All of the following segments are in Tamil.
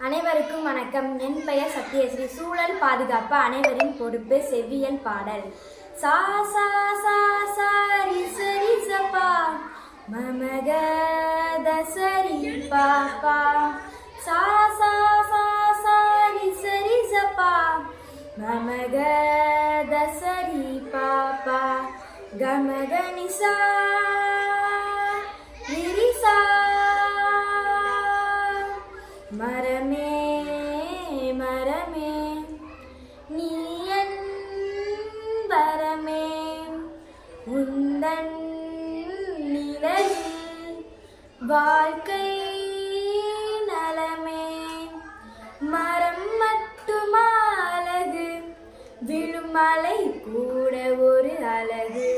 அனைவருக்கும் வணக்கம். என் பெயர் சத்யஸ்ரீ. சூழல் பாதுகாப்பு அனைவரின் பொறுப்பு. செவ்வியல் பாடல். சா சா சா சா ரி சரி சபா மமக தசரி பாபா சா சா சா சா ரி சரி சபா மமக தசரி பாபா கமக நிசா ரிரிசா மரமே மரமே நீ என் வரமே உந்தன் நிழலில் வாழ்க்கை நலமே மரம் மட்டுமா அழகு விழுமலை கூட ஒரு அழகு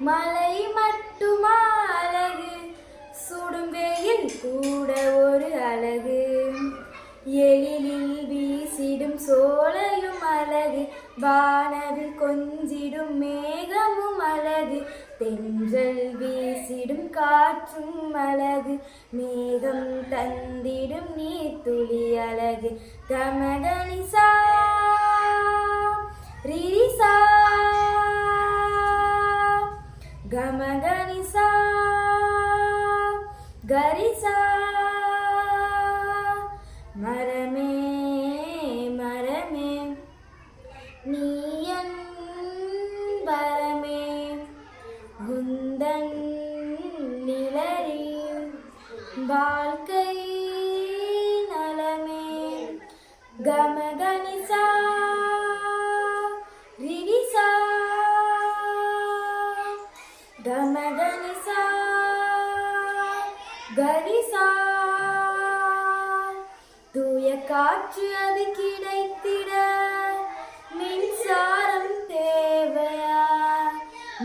மலை மட்டுமா அழகு சுடும் வெயில் கூட ஒரு அழகு எழிலில் வீசிடும் சோலையும் அழகு வானவில் கொஞ்சிடும் மேகமும் அழகு தென்றல் வீசிடும் காற்றும் அழகு மேகம் தந்திடும் நீர்த்துளி அழகு கமகனிசா ரிரிசா கமகனிசா கரிசா மரமே மரமே நீ என் வரமே உந்தன் நிழலில் வாழ்க்கை நலமே கமகனிசா ரிரிசா கமகனிசா கரிசா தூய காற்று அது கிடைத்திட மின்சாரம் தேவையா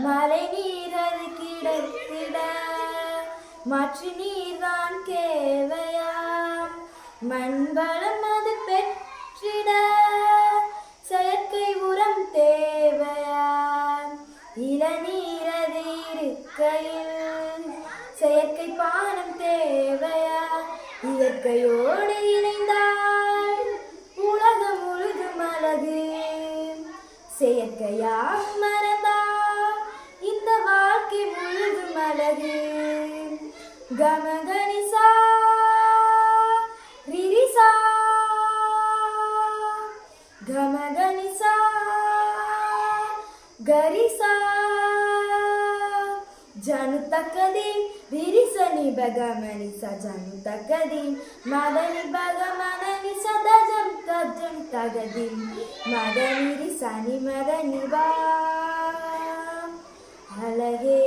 மழை நீர் அது கிடைத்திட மாற்று நீர்தான் தேவையா மண்வளம் அது பெற்றிட செயற்கை உரம் தேவையா இளநீர் அது இருக்கையில் செயற்கை பானம் தேவையா இயற்கையோடு இணைந்தால் உலகம் முழுதும் அழகு செயற்கையாக மறந்தால் இந்த வாழ்க்கை முழுதும் அழகு கமகனிசா ரிரிசா கமகனிசா கரிசா ஜனு தக்கதீம் விரிசனி பகமனிசா ஜனு தக்கதீம் மதனி பகமனனிசா தஜம் தஜம் தகதீம் மதனி ரிசனி மதனி வா அழகே